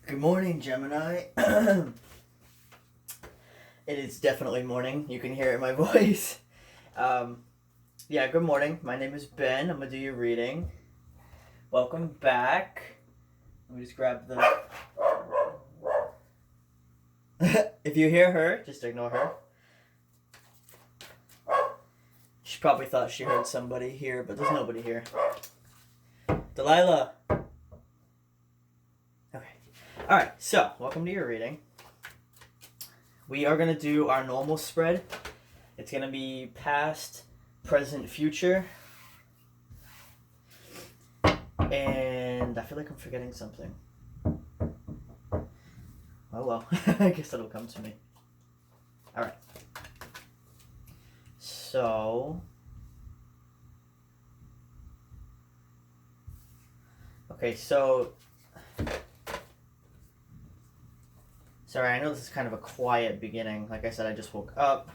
Good morning, Gemini. It is definitely morning. You can hear it in my voice. Um, yeah, good morning. My name is Ben. I'm going to do your reading. Welcome back. Let me just grab the... If you hear her, just ignore her. She probably thought she heard somebody here, but there's nobody here. Delilah! Okay. Alright, so, welcome to your reading. We are going to do our normal spread. It's going to be past, present, future. And I feel like I'm forgetting something. Oh well, I guess it'll come to me. Alright. So... Okay, so... Sorry, I know this is kind of a quiet beginning. Like I said, I just woke up.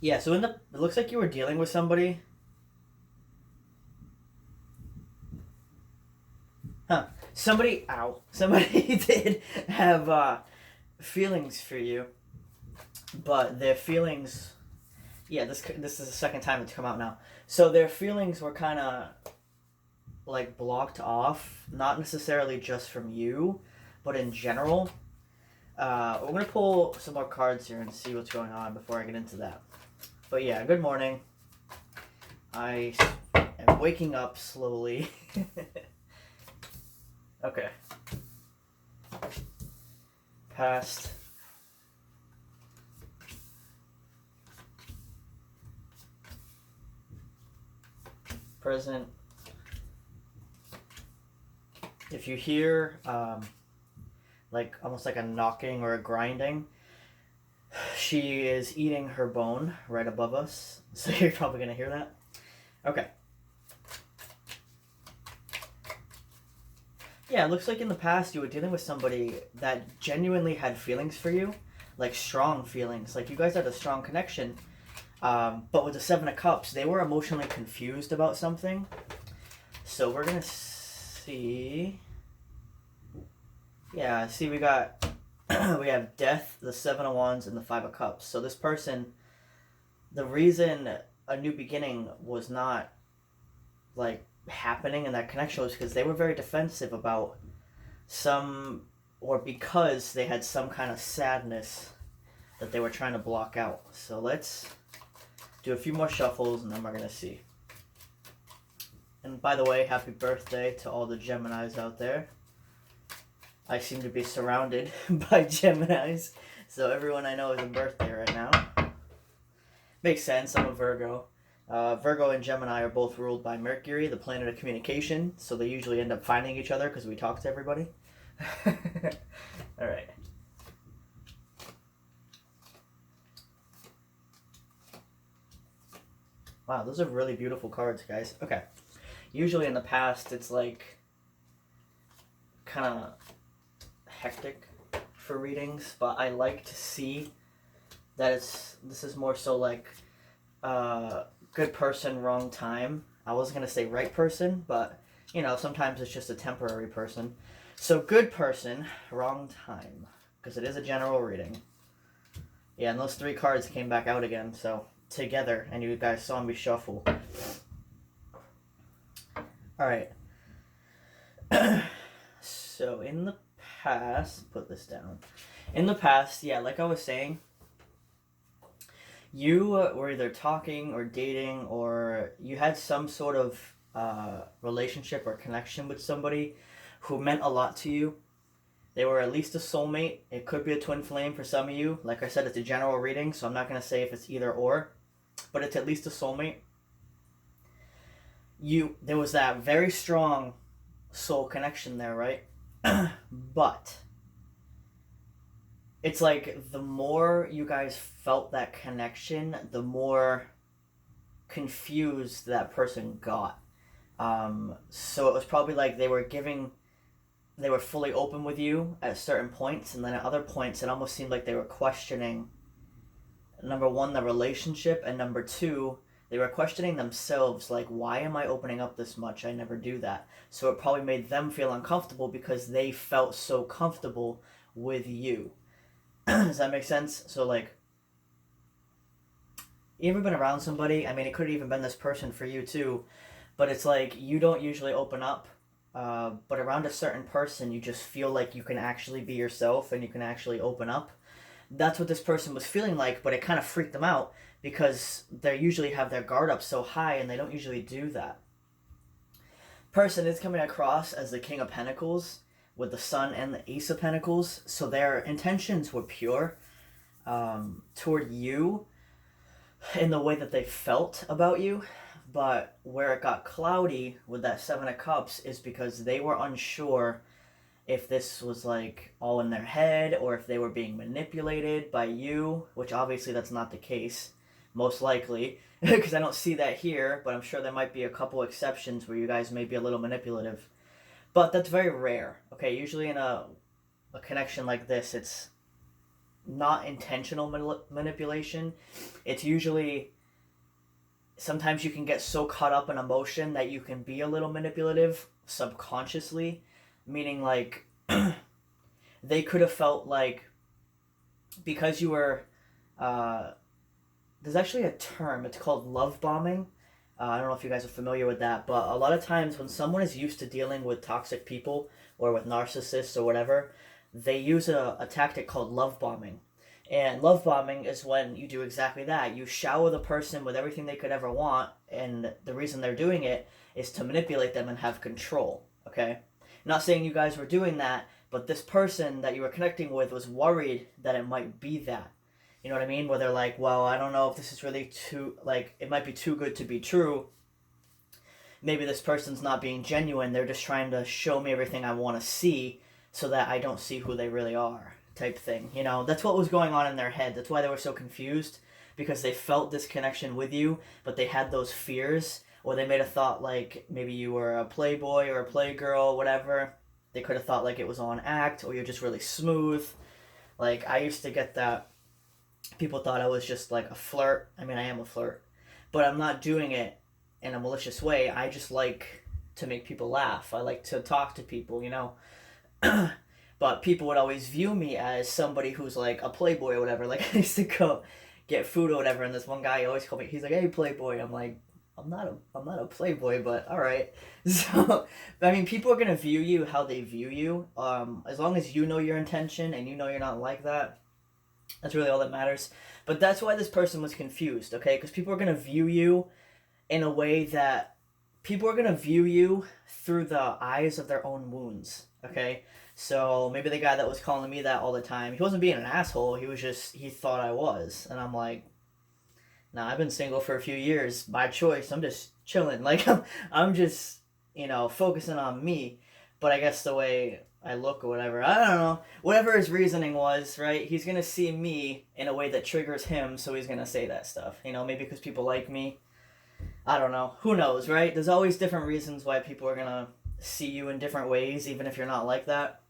Yeah, so it looks like you were dealing with somebody. Somebody did have feelings for you, but their feelings, yeah, this is the second time it's come out now. So their feelings were kind of like blocked off, not necessarily just from you, but in general. We're gonna pull some more cards here and see what's going on before I get into that. But yeah, good morning. I am waking up slowly. Okay. Past. Present. If you hear like almost like a knocking or a grinding, she is eating her bone right above us. So you're probably gonna hear that. Okay. Yeah, it looks like in the past you were dealing with somebody that genuinely had feelings for you, like strong feelings. Like you guys had a strong connection. But with the Seven of Cups, they were emotionally confused about something. So we're gonna see. Yeah, see we got we have Death, the Seven of Wands, and the Five of Cups. So this person, the reason a new beginning was not like happening in that connection was because they were very defensive about some, or because they had some kind of sadness that they were trying to block out. So let's do a few more shuffles and then we're gonna see. And by the way, happy birthday to all the Geminis out there. I seem to be surrounded by Geminis, so everyone I know is a birthday right now. Makes sense, I'm a Virgo. Virgo and Gemini are both ruled by Mercury, the planet of communication, so they usually end up finding each other because we talk to everybody. Alright. Wow, those are really beautiful cards, guys. Okay. Usually in the past, it's like kind of hectic for readings, but I like to see that this is more so like good person, wrong time. I wasn't going to say right person, but you know, sometimes it's just a temporary person. So good person, wrong time, because it is a general reading. Yeah, and those three cards came back out again, so together, and you guys saw me shuffle. Alright. So in the past, put this down. In the past, yeah, like I was saying, you were either talking or dating, or you had some sort of relationship or connection with somebody who meant a lot to you. They were at least a soulmate. It could be a twin flame for some of you. Like I said, it's a general reading, so I'm not going to say if it's either or, but it's at least a soulmate. There was that very strong soul connection there, right? But it's like the more you guys felt that connection, the more confused that person got. So it was probably like they were fully open with you at certain points, and then at other points it almost seemed like they were questioning, number one, the relationship, and number two, They were questioning themselves, like, why am I opening up this much? I never do that. So it probably made them feel uncomfortable because they felt so comfortable with you. Does that make sense? So, like, you ever been around somebody? I mean, it could have even been this person for you too, but it's like you don't usually open up, but around a certain person, you just feel like you can actually be yourself and you can actually open up. That's what this person was feeling like, but it kind of freaked them out because they usually have their guard up so high and they don't usually do that. Person is coming across as the King of Pentacles with the Sun and the Ace of Pentacles, so their intentions were pure toward you in the way that they felt about you, but where it got cloudy with that Seven of Cups is because they were unsure if this was like all in their head or if they were being manipulated by you, which obviously that's not the case, most likely, because I don't see that here, but I'm sure there might be a couple exceptions where you guys may be a little manipulative. But that's very rare, okay? Usually in a connection like this, it's not intentional manipulation. It's usually, sometimes you can get so caught up in emotion that you can be a little manipulative subconsciously, meaning like they could have felt like because you were there's actually a term, it's called love bombing. I don't know if you guys are familiar with that, but a lot of times when someone is used to dealing with toxic people or with narcissists or whatever, they use a tactic called love bombing. And love bombing is when you do exactly that. You shower the person with everything they could ever want, and the reason they're doing it is to manipulate them and have control, okay? Not saying you guys were doing that, but this person that you were connecting with was worried that it might be that. You know what I mean? Where they're like, well, I don't know if this is really too, like, it might be too good to be true. Maybe this person's not being genuine. They're just trying to show me everything I want to see so that I don't see who they really are, type thing. You know, that's what was going on in their head. That's why they were so confused, because they felt this connection with you, but they had those fears, or they made a thought like maybe you were a playboy or a playgirl, whatever. They could have thought like it was all an act, or you're just really smooth. Like, I used to get that. People thought I was just like a flirt. I mean, I am a flirt, but I'm not doing it in a malicious way. I just like to make people laugh. I like to talk to people, you know. But people would always view me as somebody who's like a playboy or whatever. Like, I used to go get food or whatever, and this one guy always called me. He's like, "Hey, playboy." I'm like, I'm not a playboy, but all right. So, I mean, people are gonna view you how they view you. As long as you know your intention and you know you're not like that, that's really all that matters. But that's why this person was confused, okay? Because people are going to view you in a way that people are going to view you through the eyes of their own wounds, okay? So maybe the guy that was calling me that all the time, he wasn't being an asshole. He was just, he thought I was. And I'm like, nah, I've been single for a few years by choice. I'm just chilling. Like, I'm just, you know, focusing on me. But I guess the way I look or whatever, I don't know. Whatever his reasoning was, right? He's going to see me in a way that triggers him, so he's going to say that stuff. You know, maybe because people like me. I don't know. Who knows, right? There's always different reasons why people are going to see you in different ways, even if you're not like that.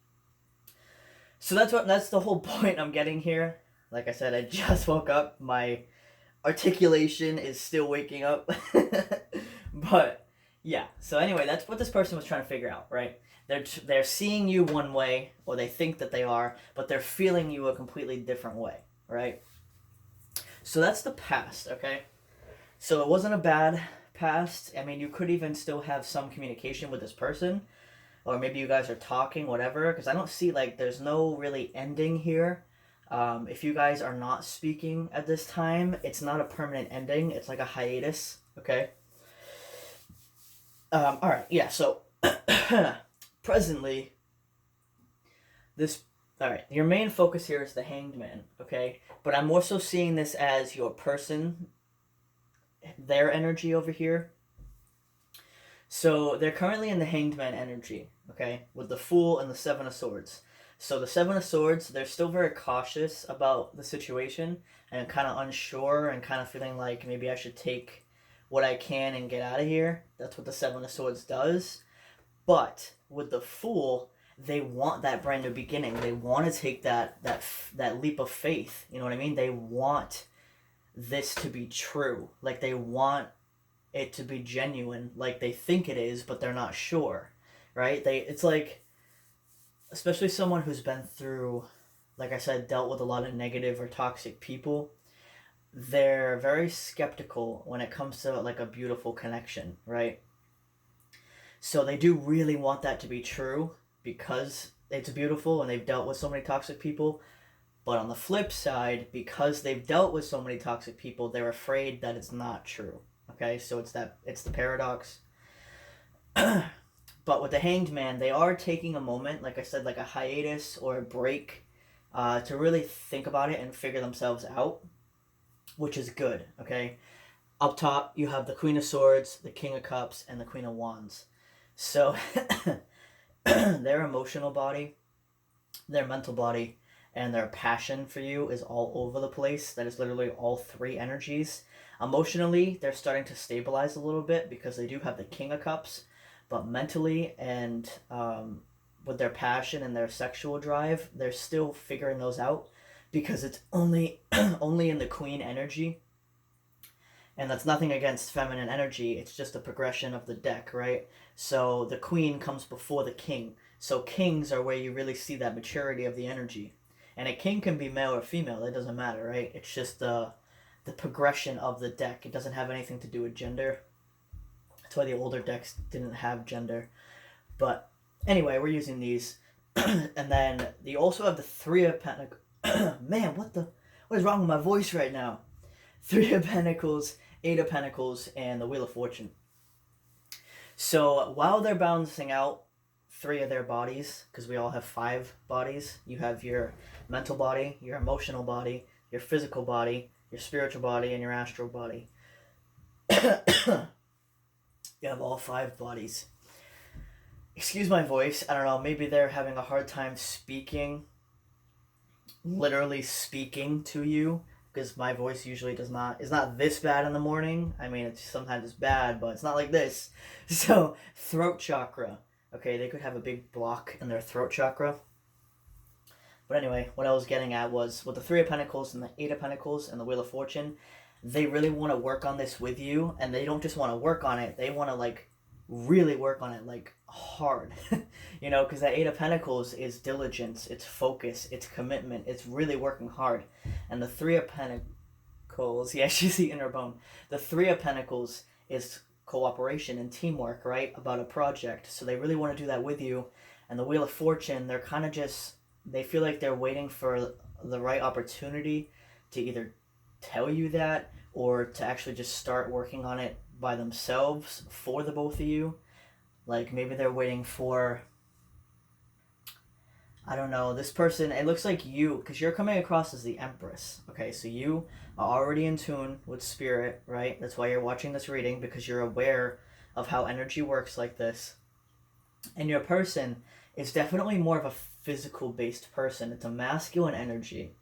So that's the whole point I'm getting here. Like I said, I just woke up. My articulation is still waking up. But yeah, so anyway, that's what this person was trying to figure out, right? They're seeing you one way, or they think that they are, but they're feeling you a completely different way, right? So that's the past, okay? So it wasn't a bad past. I mean, you could even still have some communication with this person, or maybe you guys are talking, whatever, because I don't see, like, there's no really ending here. If you guys are not speaking at this time, it's not a permanent ending. It's like a hiatus, okay? All right, yeah, so presently, your main focus here is the Hanged Man, okay? But I'm also seeing this as your person, their energy over here. So they're currently in the Hanged Man energy, okay? With the Fool and the Seven of Swords. So the Seven of Swords, they're still very cautious about the situation and kind of unsure and kind of feeling like maybe I should take what I can and get out of here. That's what the Seven of Swords does. But with the Fool, they want that brand new beginning. They want to take that leap of faith. You know what I mean? They want this to be true. Like they want it to be genuine, like they think it is, but they're not sure, right? It's like, especially someone who's been through, like I said, dealt with a lot of negative or toxic people, they're very skeptical when it comes to like a beautiful connection, right? So they do really want that to be true because it's beautiful and they've dealt with so many toxic people. But on the flip side, because they've dealt with so many toxic people, they're afraid that it's not true. Okay, so it's the paradox. But with the Hanged Man, they are taking a moment, like I said, like a hiatus or a break, to really think about it and figure themselves out, which is good. Okay, up top you have the Queen of Swords, the King of Cups, and the Queen of Wands. So their emotional body, their mental body, and their passion for you is all over the place. That is literally all three energies. Emotionally, they're starting to stabilize a little bit because they do have the King of Cups, but mentally and with their passion and their sexual drive, they're still figuring those out because it's only only in the Queen energy. And that's nothing against feminine energy, it's just a progression of the deck, right? So the Queen comes before the King. So kings are where you really see that maturity of the energy. And a king can be male or female, it doesn't matter, right? It's just the progression of the deck. It doesn't have anything to do with gender. That's why the older decks didn't have gender. But anyway, we're using these. And then you also have the Three of Pentacles. Man, what is wrong with my voice right now? Three of Pentacles, Eight of Pentacles, and the Wheel of Fortune. So while they're balancing out three of their bodies, because we all have 5 bodies, you have your mental body, your emotional body, your physical body, your spiritual body, and your astral body. You have all 5 bodies. Excuse my voice, I don't know, maybe they're having a hard time speaking, literally speaking to you, because my voice usually is not this bad in the morning. I mean, sometimes it's bad, but it's not like this. So, throat chakra. Okay, they could have a big block in their throat chakra. But anyway, what I was getting at was, with the Three of Pentacles and the Eight of Pentacles and the Wheel of Fortune, they really want to work on this with you, and they don't just want to work on it, they want to, like, really work on it, like, hard. You know, because that Eight of Pentacles is diligence, it's focus, it's commitment, it's really working hard. And the Three of Pentacles, yeah, she's the inner bone. The Three of Pentacles is cooperation and teamwork, right? About a project. So they really want to do that with you. And the Wheel of Fortune, they're kind of just, they feel like they're waiting for the right opportunity to either tell you that or to actually just start working on it by themselves for the both of you. Like maybe they're waiting for, I don't know, this person, it looks like you, because you're coming across as the Empress. Okay, so you are already in tune with spirit, right? That's why you're watching this reading, because you're aware of how energy works like this. And your person is definitely more of a physical based person. It's a masculine energy.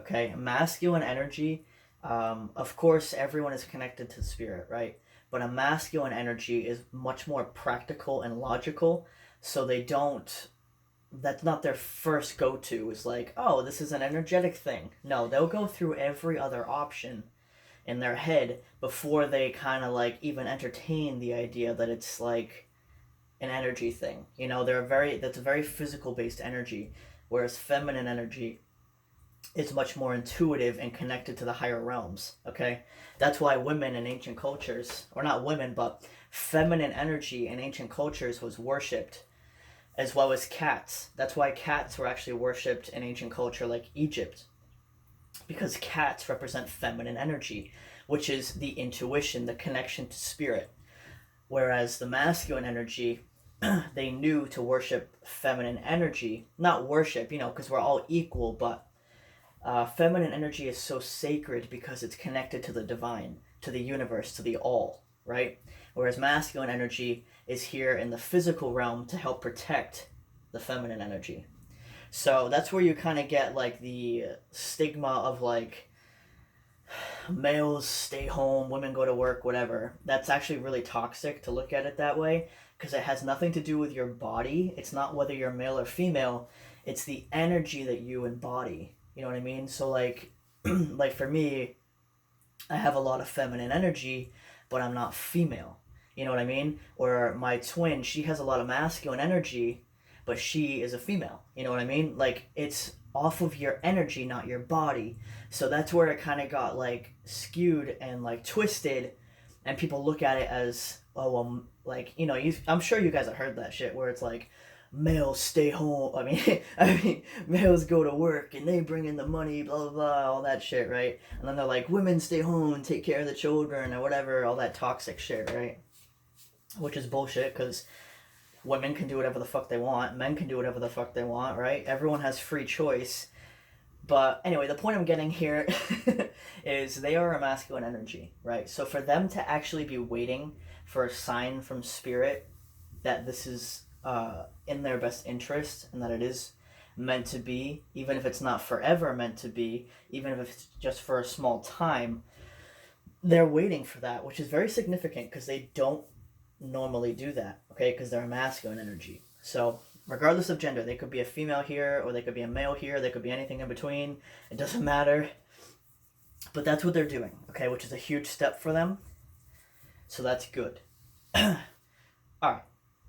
Okay, masculine energy, of course everyone is connected to spirit, right? But a masculine energy is much more practical and logical, so they don't, that's not their first go-to, is like, oh, this is an energetic thing. No, they'll go through every other option in their head before they kind of like even entertain the idea that it's like an energy thing. You know, that's a very physical based energy, whereas feminine energy is much more intuitive and connected to the higher realms. Okay, that's why women in ancient cultures, or not women, but feminine energy in ancient cultures was worshipped, as well as cats. That's why cats were actually worshipped in ancient culture, like Egypt, because cats represent feminine energy, which is the intuition, the connection to spirit. Whereas the masculine energy, they knew to worship feminine energy. Not worship, you know, because we're all equal, but feminine energy is so sacred because it's connected to the divine, to the universe, to the all, right? Whereas masculine energy is here in the physical realm to help protect the feminine energy. So that's where you kind of get like the stigma of like males stay home, women go to work, whatever. That's actually really toxic to look at it that way, because it has nothing to do with your body. It's not whether you're male or female, it's the energy that you embody. You know what I mean? So like like for me, I have a lot of feminine energy, but I'm not female. You know what I mean? Or my twin, she has a lot of masculine energy, but she is a female. You know what I mean? Like, it's off of your energy, not your body. So that's where it kind of got like skewed and like twisted, and people look at it as, oh, well, like, you know, I'm sure you guys have heard that shit where it's like, males stay home. I mean, males go to work and they bring in the money, blah blah blah, all that shit, right? And then they're like, women stay home and take care of the children or whatever, all that toxic shit, right? Which is bullshit, because women can do whatever the fuck they want, men can do whatever the fuck they want, right? Everyone has free choice. But anyway, the point I'm getting here is they are a masculine energy, right? So for them to actually be waiting for a sign from spirit that this is in their best interest and that it is meant to be, even if it's not forever meant to be, even if it's just for a small time, they're waiting for that, which is very significant because they don't normally do that, okay? Because they're a masculine energy. So regardless of gender, they could be a female here, or they could be a male here, they could be anything in between. It doesn't matter. But that's what they're doing, okay? Which is a huge step for them. So that's good. Alright.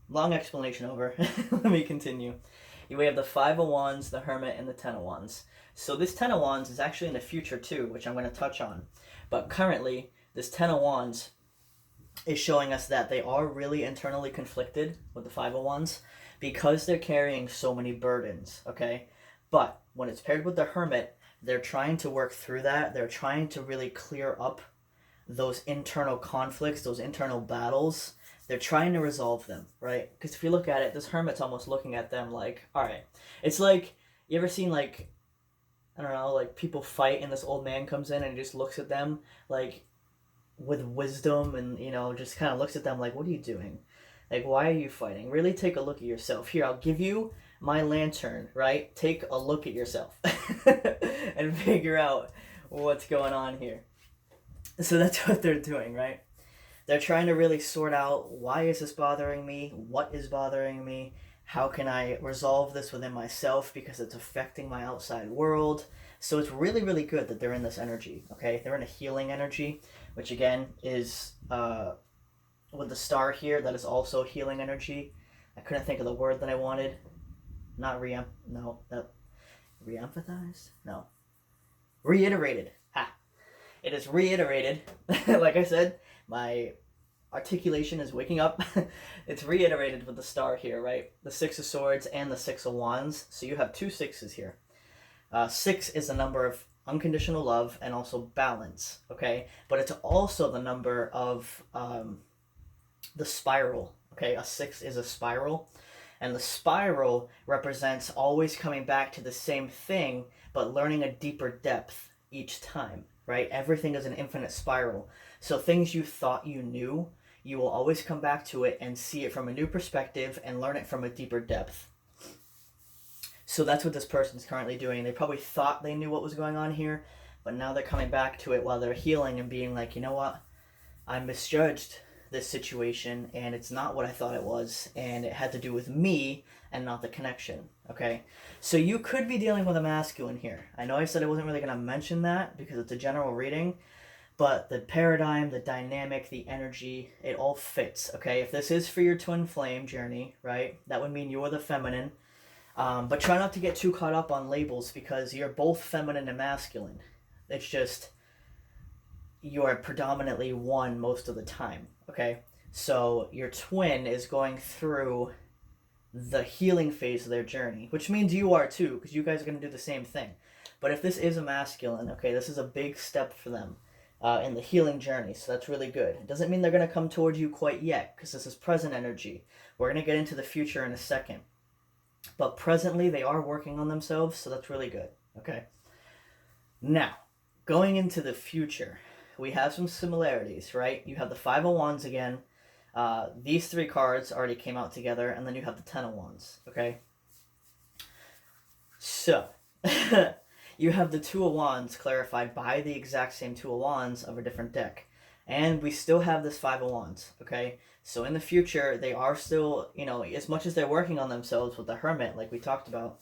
Long explanation over. Let me continue. We have the Five of Wands, the Hermit, and the Ten of Wands. So this Ten of Wands is actually in the future too, which I'm going to touch on. But currently, this Ten of Wands is showing us that they are really internally conflicted with the Five of Wands because they're carrying so many burdens, okay? But when it's paired with the Hermit, they're trying to work through that. They're trying to really clear up those internal conflicts, those internal battles. They're trying to resolve them, right? Because if you look at it, this Hermit's almost looking at them like, all right. It's like, you ever seen like, I don't know, like people fight and this old man comes in and just looks at them like with wisdom and, you know, just kind of looks at them like, what are you doing? Like, why are you fighting? Really take a look at yourself. Here, I'll give you my lantern, right? Take a look at yourself and figure out what's going on here. So that's what they're doing, right? They're trying to really sort out, why is this bothering me? What is bothering me? How can I resolve this within myself because it's affecting my outside world? So it's really, really good that they're in this energy, okay? They're in a healing energy, which again is, with the star here, that is also healing energy. I couldn't think of the word that I wanted. Not re-emphasized? No. Reiterated. Ha! It is reiterated. Like I said, my articulation is waking up. It's reiterated with the star here, right? The Six of Swords and the Six of Wands. So you have two sixes here. 6 is a number of unconditional love and also balance, okay? But it's also the number of the spiral, okay? A 6 is a spiral. And the spiral represents always coming back to the same thing, but learning a deeper depth each time, right? Everything is an infinite spiral. So things you thought you knew, you will always come back to it and see it from a new perspective and learn it from a deeper depth. So that's what this person's currently doing. They probably thought they knew what was going on here, but now they're coming back to it while they're healing and being like, you know what? I misjudged this situation and it's not what I thought it was, and it had to do with me and not the connection, okay? So you could be dealing with a masculine here. I know I said I wasn't really going to mention that because it's a general reading, but the paradigm, the dynamic, the energy, it all fits, okay? If this is for your twin flame journey, right, that would mean you're the feminine. But try not to get too caught up on labels because you're both feminine and masculine. It's just you are predominantly one most of the time, okay? So your twin is going through the healing phase of their journey, which means you are too, because you guys are going to do the same thing. But if this is a masculine, okay, this is a big step for them in the healing journey, so that's really good. It doesn't mean they're going to come towards you quite yet, because this is present energy. We're going to get into the future in a second. But presently, they are working on themselves, so that's really good, okay? Now, going into the future, we have some similarities, right? You have the Five of Wands again. These three cards already came out together, and then you have the Ten of Wands, okay? So, you have the Two of Wands clarified by the exact same Two of Wands of a different deck. And we still have this Five of Wands, okay? So in the future, they are still, you know, as much as they're working on themselves with the Hermit, like we talked about,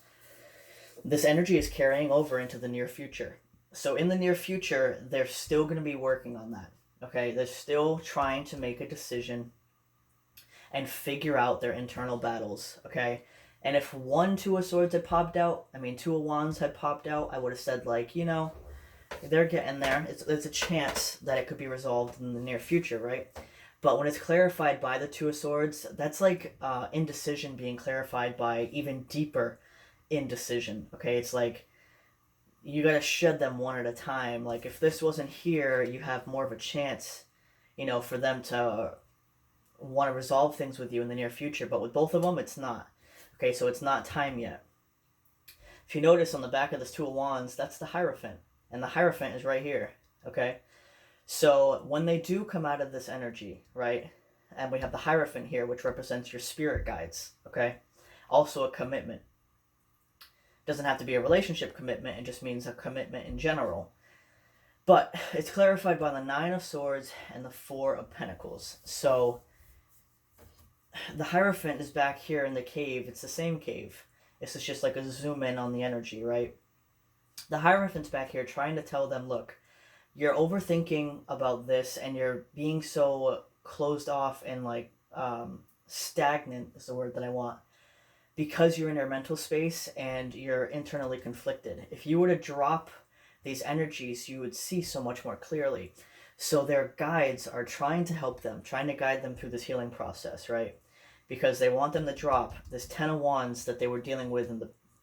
this energy is carrying over into the near future. So in the near future, they're still going to be working on that. Okay, they're still trying to make a decision and figure out their internal battles. Okay, and if one Two of Swords had popped out, I mean Two of Wands had popped out, I would have said like, you know, they're getting there. It's a chance that it could be resolved in the near future, right? But when it's clarified by the Two of Swords, that's like indecision being clarified by even deeper indecision. Okay, it's like you gotta shed them one at a time. Like if this wasn't here, you have more of a chance, you know, for them to want to resolve things with you in the near future. But with both of them, it's not. Okay, so it's not time yet. If you notice on the back of this Two of Wands, that's the Hierophant, and the Hierophant is right here. Okay, so when they do come out of this energy, right, and we have the Hierophant here, which represents your spirit guides. Okay, also a commitment. Doesn't have to be a relationship commitment, it just means a commitment in general. But it's clarified by the Nine of Swords and the Four of Pentacles. So the Hierophant is back here in the cave. It's the same cave. This is just like a zoom in on the energy, right? The Hierophant's back here trying to tell them, look, you're overthinking about this and you're being so closed off and like stagnant is the word that I want, because you're in your mental space and you're internally conflicted. If you were to drop these energies, you would see so much more clearly. So their guides are trying to help them, trying to guide them through this healing process, right? Because they want them to drop this Ten of Wands that they were dealing with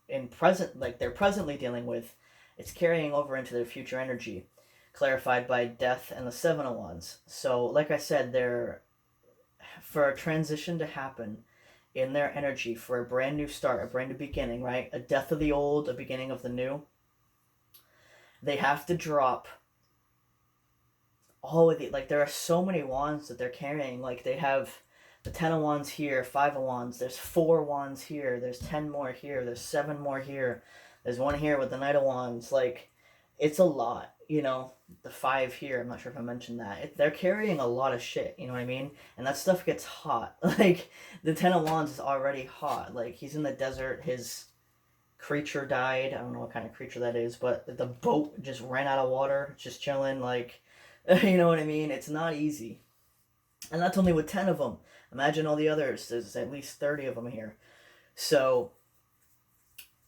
in present, like they're presently dealing with. It's carrying over into their future energy, clarified by Death and the Seven of Wands. So like I said, they're, for a transition to happen in their energy, for a brand new start, a brand new beginning, right? A death of the old, a beginning of the new. They have to drop all of the, like there are so many wands that they're carrying. Like they have the Ten of Wands here, Five of Wands, there's Four Wands here, there's 10 more here, there's 7 more here, there's one here with the Knight of Wands. Like it's a lot, you know. The 5 here, I'm not sure if I mentioned that. They're carrying a lot of shit, you know what I mean? And that stuff gets hot. Like the Ten of Wands is already hot. Like he's in the desert, his creature died. I don't know what kind of creature that is, but the boat just ran out of water, just chilling. Like, you know what I mean? It's not easy. And that's only with 10 of them. Imagine all the others. There's at least 30 of them here. So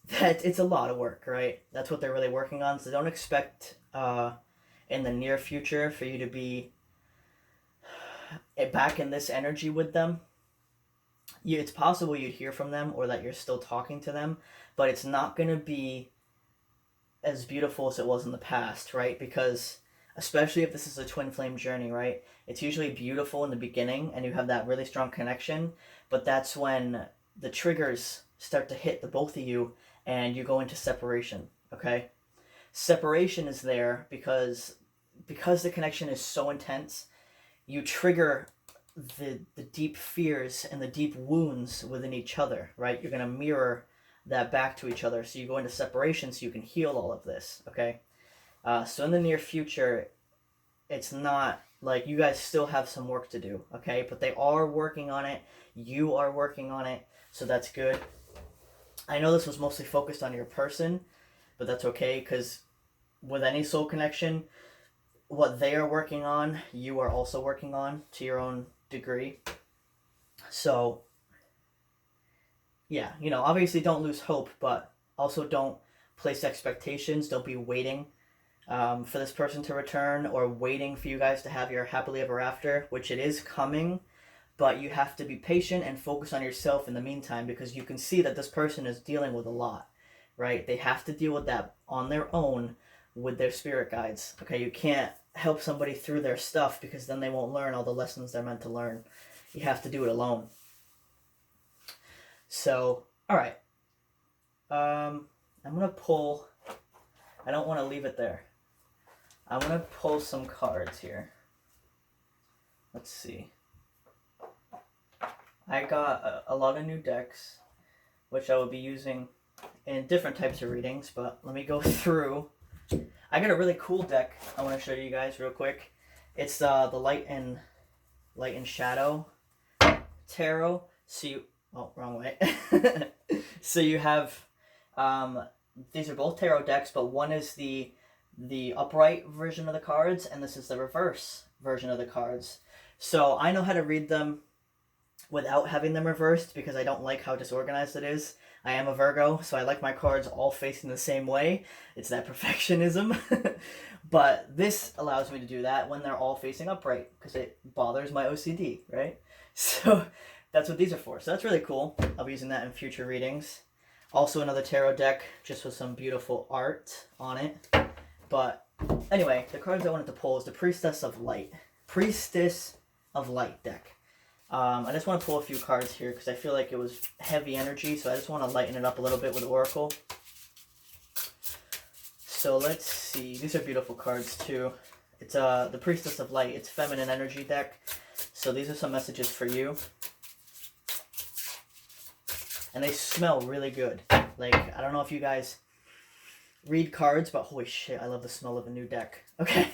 that it's a lot of work, right? That's what they're really working on. So don't expect in the near future for you to be back in this energy with them. It's possible you'd hear from them or that you're still talking to them, but it's not going to be as beautiful as it was in the past, right? Because especially if this is a twin flame journey, right? It's usually beautiful in the beginning and you have that really strong connection, but that's when the triggers start to hit the both of you and you go into separation, okay? Separation is there because the connection is so intense, you trigger the deep fears and the deep wounds within each other, right? You're going to mirror that back to each other. So you go into separation so you can heal all of this, okay? So in the near future, it's not like you guys still have some work to do, okay? But they are working on it. You are working on it. So that's good. I know this was mostly focused on your person, but that's okay because with any soul connection, what they are working on, you are also working on to your own degree. So, yeah, you know, obviously don't lose hope, but also don't place expectations. Don't be waiting for this person to return or waiting for you guys to have your happily ever after, which it is coming, but you have to be patient and focus on yourself in the meantime because you can see that this person is dealing with a lot, right? They have to deal with that on their own with their spirit guides, okay? You can't help somebody through their stuff because then they won't learn all the lessons they're meant to learn. You have to do it alone. So, all right. I'm going to pull... I don't want to leave it there. I'm going to pull some cards here. Let's see. I got a lot of new decks, which I will be using in different types of readings, but let me go through. I got a really cool deck I want to show you guys real quick. It's the Light and Shadow Tarot. So you... Oh, wrong way. So you have... these are both tarot decks, but one is the the upright version of the cards, and this is the reverse version of the cards. So I know how to read them without having them reversed because I don't like how disorganized it is. I am a Virgo, so I like my cards all facing the same way. It's that perfectionism. But this allows me to do that when they're all facing upright because it bothers my OCD, right? So that's what these are for. So that's really cool. I'll be using that in future readings. Also another tarot deck just with some beautiful art on it. But anyway, the cards I wanted to pull is the Priestess of Light. Priestess of Light deck. I just want to pull a few cards here because I feel like it was heavy energy, so I just want to lighten it up a little bit with Oracle. So let's see. These are beautiful cards too. It's the Priestess of Light. It's feminine energy deck. So these are some messages for you. And they smell really good. Like, I don't know if you guys read cards, but holy shit, I love the smell of a new deck. Okay.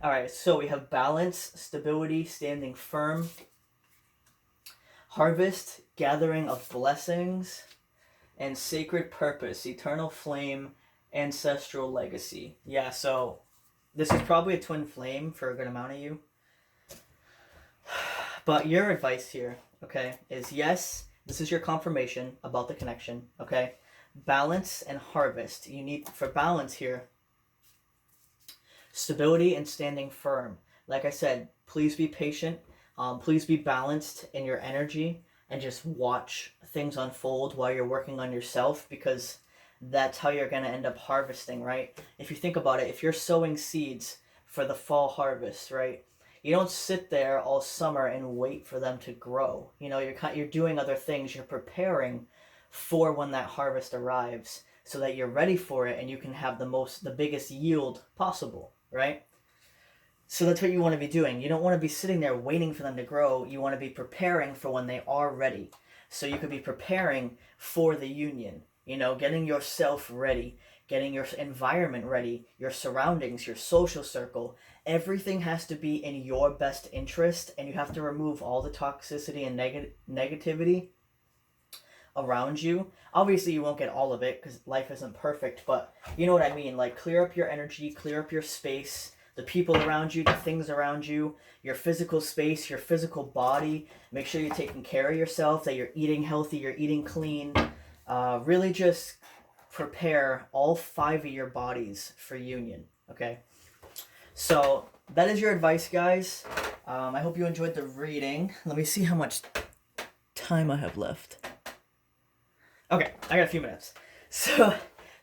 Alright, so we have balance, stability, standing firm, harvest, gathering of blessings, and sacred purpose, eternal flame, ancestral legacy. Yeah, so this is probably a twin flame for a good amount of you. But your advice here, okay, is yes, this is your confirmation about the connection, okay? Balance and harvest. You need, for balance here, stability and standing firm. Like I said, please be patient. Please be balanced in your energy and just watch things unfold while you're working on yourself because that's how you're going to end up harvesting, right? If you think about it, if you're sowing seeds for the fall harvest, right? You don't sit there all summer and wait for them to grow. You know, you're doing other things. You're preparing for when that harvest arrives so that you're ready for it and you can have the biggest yield possible, right? So that's what you want to be doing. You don't want to be sitting there waiting for them to grow. You want to be preparing for when they are ready. So you could be preparing for the union, you know, getting yourself ready, getting your environment ready, your surroundings, your social circle. Everything has to be in your best interest, and you have to remove all the toxicity and negativity around you. Obviously, you won't get all of it because life isn't perfect, but you know what I mean. Like, clear up your energy, clear up your space, the people around you, the things around you, your physical space, your physical body. Make sure you're taking care of yourself, that you're eating healthy, you're eating clean. Really just prepare all 5 of your bodies for union, okay? So that is your advice, guys. I hope you enjoyed the reading. Let me see how much time I have left. Okay, I got a few minutes. So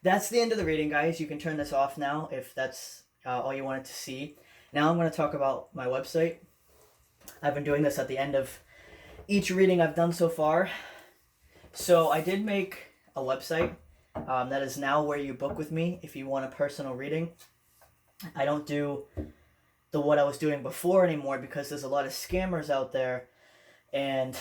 that's the end of the reading, guys. You can turn this off now if that's all you wanted to see. Now I'm going to talk about my website. I've been doing this at the end of each reading I've done so far. So I did make a website that is now where you book with me if you want a personal reading. I don't do what I was doing before anymore because there's a lot of scammers out there, and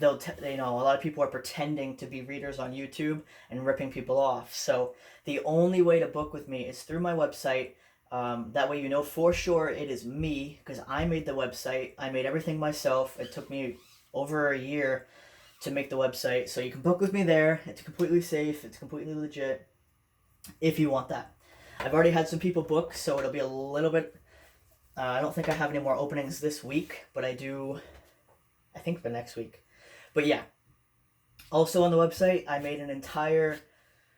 a lot of people are pretending to be readers on YouTube and ripping people off. So the only way to book with me is through my website. That way you know for sure it is me because I made the website. I made everything myself. It took me over a year to make the website. So you can book with me there. It's completely safe. It's completely legit if you want that. I've already had some people book, so it'll be a little bit... I don't think I have any more openings this week, but I do, I think, for next week. But yeah. Also on the website, I made an entire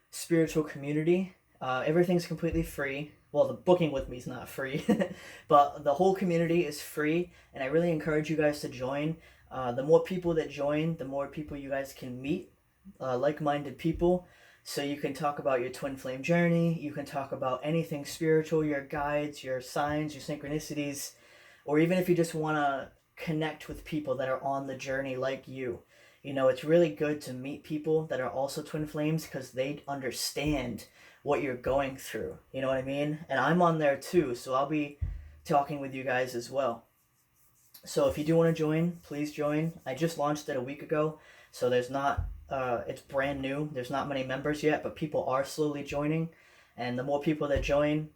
spiritual community. Everything's completely free. Well, the booking with me is not free, but the whole community is free, and I really encourage you guys to join. The more people that join, the more people you guys can meet, like-minded people. So you can talk about your twin flame journey. You can talk about anything spiritual, your guides, your signs, your synchronicities, or even if you just want to connect with people that are on the journey like you. You know, it's really good to meet people that are also twin flames because they understand what you're going through. You know what I mean? And I'm on there too, so I'll be talking with you guys as well. So if you do want to join, please join. I just launched it a week ago, so there's not... it's brand new. There's not many members yet, but people are slowly joining. And the more people that join,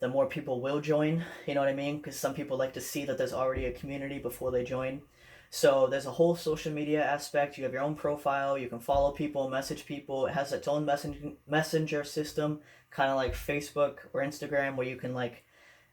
the more people will join. You know what I mean? Because some people like to see that there's already a community before they join. So there's a whole social media aspect. You have your own profile. You can follow people, message people. It has its own messenger system, kind of like Facebook or Instagram, where you can like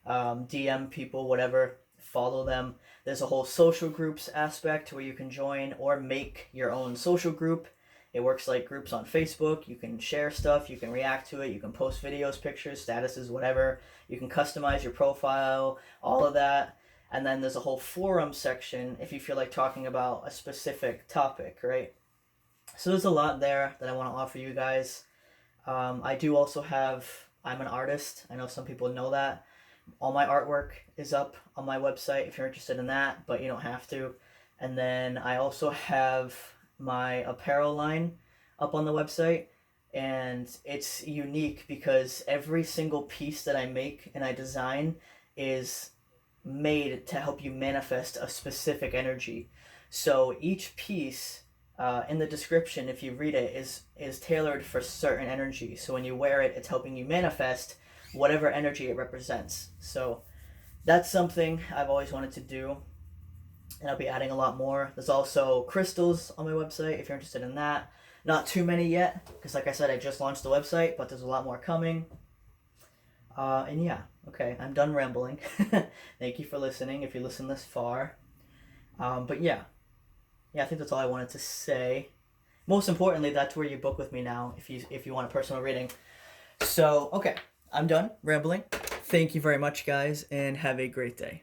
DM people, whatever, follow them. There's a whole social groups aspect where you can join or make your own social group. It works like groups on Facebook. You can share stuff, you can react to it, you can post videos, pictures, statuses, whatever. You can customize your profile, all of that. And then there's a whole forum section if you feel like talking about a specific topic, right? So there's a lot there that I want to offer you guys. I do also have, I'm an artist. I know some people know that. All my artwork is up on my website if you're interested in that, but you don't have to. And then I also have my apparel line up on the website, and it's unique because every single piece that I make and I design is made to help you manifest a specific energy. So each piece in the description, if you read it, is tailored for certain energy. So when you wear it, it's helping you manifest whatever energy it represents. So that's something I've always wanted to do, and I'll be adding a lot more. There's also crystals on my website if you're interested in that. Not too many yet, because like I said, I just launched the website, but there's a lot more coming. And yeah, okay, I'm done rambling. Thank you for listening, if you listen this far. But yeah, I think that's all I wanted to say. Most importantly, that's where you book with me now if you want a personal reading. So, okay, I'm done rambling. Thank you very much, guys, and have a great day.